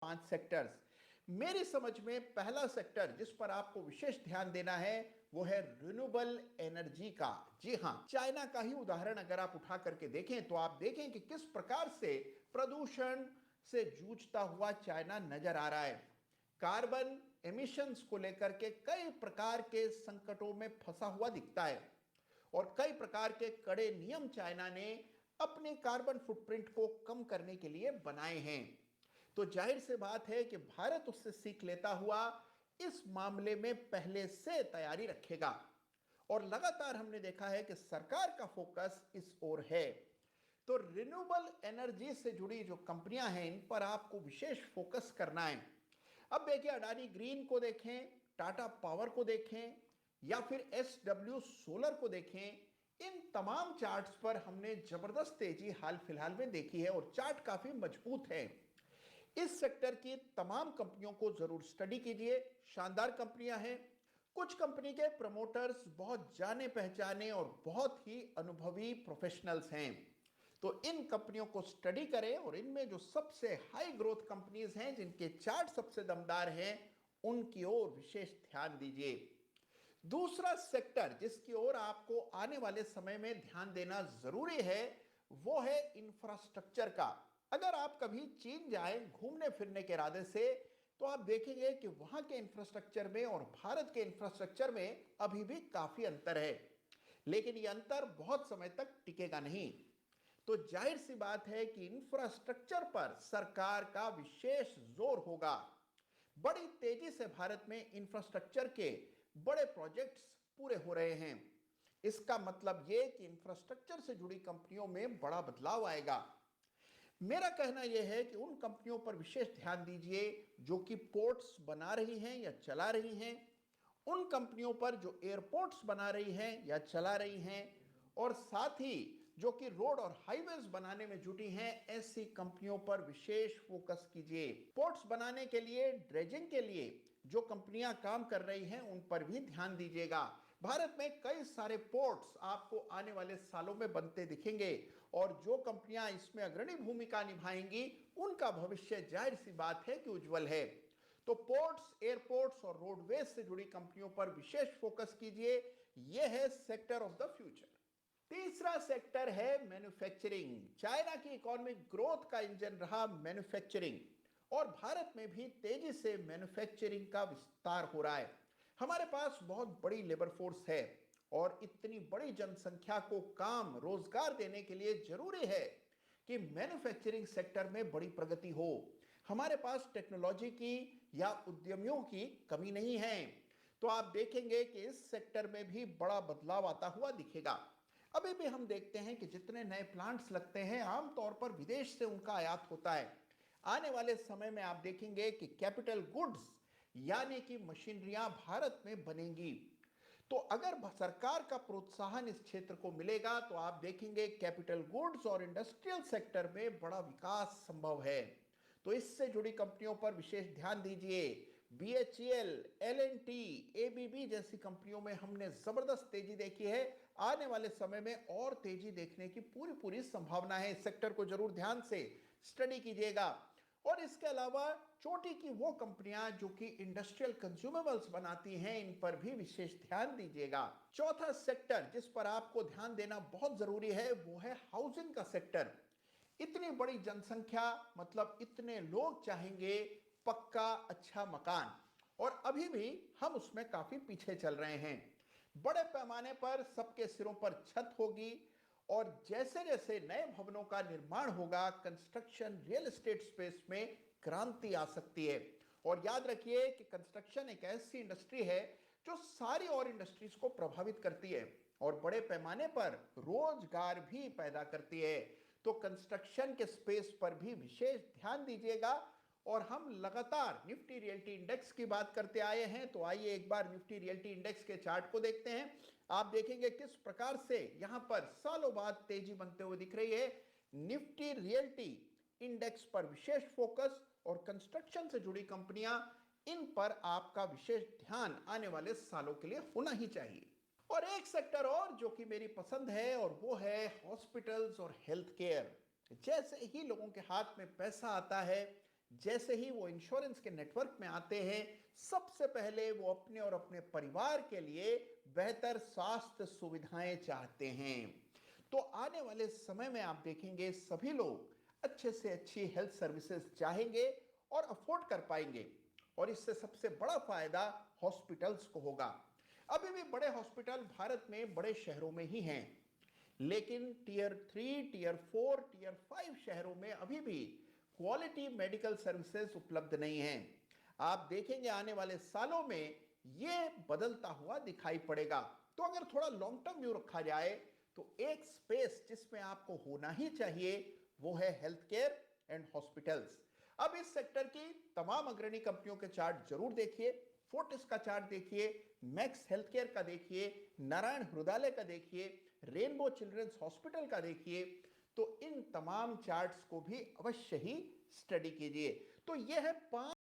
5 sectors. मेरी समझ में पहला सेक्टर जिस पर आपको विशेष ध्यान देना है वो है रिन्यूएबल एनर्जी का। जी हां, चाइना का ही उदाहरण अगर आप उठा करके देखें तो आप देखें कि किस प्रकार से प्रदूषण से जूझता हुआ चाइना नजर आ रहा है। कार्बन एमिशंस को लेकर के कई प्रकार के संकटों में फंसा हुआ दिखता है और कई प्रकार के कड़े नियम चाइना ने अपने कार्बन फुटप्रिंट को कम करने के लिए बनाए हैं। तो जाहिर सी बात है कि भारत उससे सीख लेता हुआ इस मामले में पहले से तैयारी रखेगा और लगातार हमने देखा है कि सरकार का फोकस इस ओर है। तो रिन्यूएबल एनर्जी से जुड़ी जो कंपनियां हैं इन पर आपको विशेष फोकस करना है। अब देखिए, अडानी ग्रीन को देखें, टाटा पावर को देखें या फिर SW सोलर को देखें, इन तमाम चार्ट्स पर हमने जबरदस्त तेजी हाल फिलहाल में देखी है और चार्ट काफी मजबूत है। इस सेक्टर की तमाम कंपनियों को जरूर स्टडी कीजिए, शानदार कंपनियां हैं। कुछ कंपनी के प्रमोटर्स बहुत जाने पहचाने और बहुत ही अनुभवी प्रोफेशनल्स हैं। तो इन कंपनियों को स्टडी करें और इनमें जो सबसे हाई ग्रोथ कंपनीज हैं जिनके चार्ट सबसे दमदार हैं उनकी ओर विशेष ध्यान दीजिए। दूसरा सेक्टर जिसकी ओर आपको आने वाले समय में ध्यान देना जरूरी है वो है इंफ्रास्ट्रक्चर का। अगर आप कभी चीन जाएं घूमने फिरने के इरादे से तो आप देखेंगे कि वहां के इंफ्रास्ट्रक्चर में और भारत के इंफ्रास्ट्रक्चर में अभी भी काफी अंतर है, लेकिन यह अंतर बहुत समय तक टिकेगा नहीं। तो जाहिर सी बात है कि इंफ्रास्ट्रक्चर पर सरकार का विशेष जोर होगा। बड़ी तेजी से भारत में इंफ्रास्ट्रक्चर के बड़े प्रोजेक्ट्स पूरे हो रहे हैं। इसका मतलब यह कि इंफ्रास्ट्रक्चर से जुड़ी कंपनियों में बड़ा बदलाव आएगा। मेरा कहना यह है कि उन कंपनियों पर विशेष ध्यान दीजिए जो कि पोर्ट्स बना रही हैं या चला रही हैं, उन कंपनियों पर जो एयरपोर्ट्स बना रही हैं या चला रही हैं, और साथ ही जो कि रोड और हाईवेज बनाने में जुटी हैं, ऐसी कंपनियों पर विशेष फोकस कीजिए। पोर्ट्स बनाने के लिए, ड्रेजिंग के लिए जो कंपनियां काम कर रही हैं उन पर भी ध्यान दीजिएगा। भारत में कई सारे पोर्ट्स आपको आने वाले सालों में बनते दिखेंगे और जो कंपनियां इसमें अग्रणी भूमिका निभाएंगी उनका भविष्य जाहिर सी बात है कि उज्जवल है। तो पोर्ट्स, एयरपोर्ट्स और रोडवेज से जुड़ी कंपनियों पर विशेष फोकस कीजिए। यह है सेक्टर ऑफ द फ्यूचर। तीसरा सेक्टर है मैन्युफैक्चरिंग। चाइना की इकोनॉमिक ग्रोथ का इंजन रहा मैन्युफैक्चरिंग और भारत में भी तेजी से मैन्युफैक्चरिंग का विस्तार हो रहा है। हमारे पास बहुत बड़ी लेबर फोर्स है और इतनी बड़ी जनसंख्या को काम, रोजगार देने के लिए जरूरी है कि मैन्युफैक्चरिंग सेक्टर में बड़ी प्रगति हो। हमारे पास टेक्नोलॉजी की या उद्यमियों की कमी नहीं है। तो आप देखेंगे कि इस सेक्टर में भी बड़ा बदलाव आता हुआ दिखेगा। अभी भी हम देखते हैं कि जितने नए प्लांट्स लगते हैं आमतौर पर विदेश से उनका आयात होता है। आने वाले समय में आप देखेंगे कि कैपिटल गुड्स यानी कि मशीनरियां भारत में बनेंगी। तो अगर सरकार का प्रोत्साहन इस क्षेत्र को मिलेगा तो आप देखेंगे कैपिटल गुड्स और इंडस्ट्रियल सेक्टर में बड़ा विकास संभव है। तो इससे जुड़ी कंपनियों पर विशेष ध्यान दीजिए। BHEL, L&T, ABB जैसी कंपनियों में हमने जबरदस्त तेजी देखी है। आने वाले समय में और तेजी देखने की पूरी पूरी संभावना है। इस सेक्टर को जरूर ध्यान से स्टडी कीजिएगा। और इसके अलावा चोटी की वो कंपनियां जो कि इंडस्ट्रियल कंज्यूमेबल्स बनाती हैं, इन पर भी विशेष ध्यान दीजिएगा। चौथा सेक्टर जिस पर आपको ध्यान देना बहुत जरूरी है वो है हाउसिंग का सेक्टर। इतनी बड़ी जनसंख्या, मतलब इतने लोग चाहेंगे पक्का अच्छा मकान, और अभी भी हम उसमें काफी पीछे चल रहे हैं। बड़े पैमाने पर सबके सिरों पर छत होगी और जैसे जैसे नए भवनों का निर्माण होगा कंस्ट्रक्शन रियल एस्टेट स्पेस में क्रांति आ सकती है। और याद रखिए कि कंस्ट्रक्शन एक ऐसी इंडस्ट्री है जो सारी और इंडस्ट्रीज को प्रभावित करती है और बड़े पैमाने पर रोजगार भी पैदा करती है। तो कंस्ट्रक्शन के स्पेस पर भी विशेष ध्यान दीजिएगा। और हम लगातार निफ्टी रियल्टी इंडेक्स की बात करते आए हैं, तो आइए एक बार निफ्टी रियल्टी इंडेक्स के चार्ट को देखते हैं। आप देखेंगे किस प्रकार से यहां पर सालों बाद तेजी बनते हुए दिख रही है। निफ्टी रियल्टी इंडेक्स पर विशेष फोकस और कंस्ट्रक्शन से जुड़ी कंपनियां, इन पर आपका विशेष ध्यान आने वाले सालों के लिए होना ही चाहिए। और एक सेक्टर और जो कि मेरी पसंद है और वो है हॉस्पिटल्स और हेल्थ केयर। जैसे ही लोगों के हाथ में पैसा आता है, जैसे ही वो इंश्योरेंस के नेटवर्क में आते हैं, सबसे पहले वो अपने और अपने परिवार के लिए बेहतर स्वास्थ्य सुविधाएं चाहते हैं। तो आने वाले समय में आप देखेंगे सभी लोग अच्छे से अच्छी हेल्थ सर्विसेज चाहेंगे और अफोर्ड कर पाएंगे, और इससे सबसे बड़ा फायदा हॉस्पिटल्स को होगा। अभी भी बड़े हॉस्पिटल भारत में बड़े शहरों में ही हैं, लेकिन टियर 3, टियर 4, टियर 5 शहरों में अभी भी क्वालिटी मेडिकल सर्विसेज उपलब्ध नहीं हैं। आप देखेंगे आने वाले सालों में ये बदलता हुआ दिखाई पड़ेगा। तो अगर थोड़ा लॉन्ग टर्म व्यू रखा जाए तो एक स्पेस जिसमें आपको होना ही चाहिए वो है हेल्थ केयर एंड हॉस्पिटल्स। अब इस सेक्टर की तमाम अग्रणी कंपनियों के चार्ट जरूर देखिए। फोर्टिस का चार्ट देखिए, मैक्स हेल्थ केयर का देखिए, नारायण हृदयालय का देखिए, रेनबो चिल्ड्रंस हॉस्पिटल का देखिए। तो इन तमाम चार्ट्स को भी अवश्य ही स्टडी कीजिए। तो यह है 5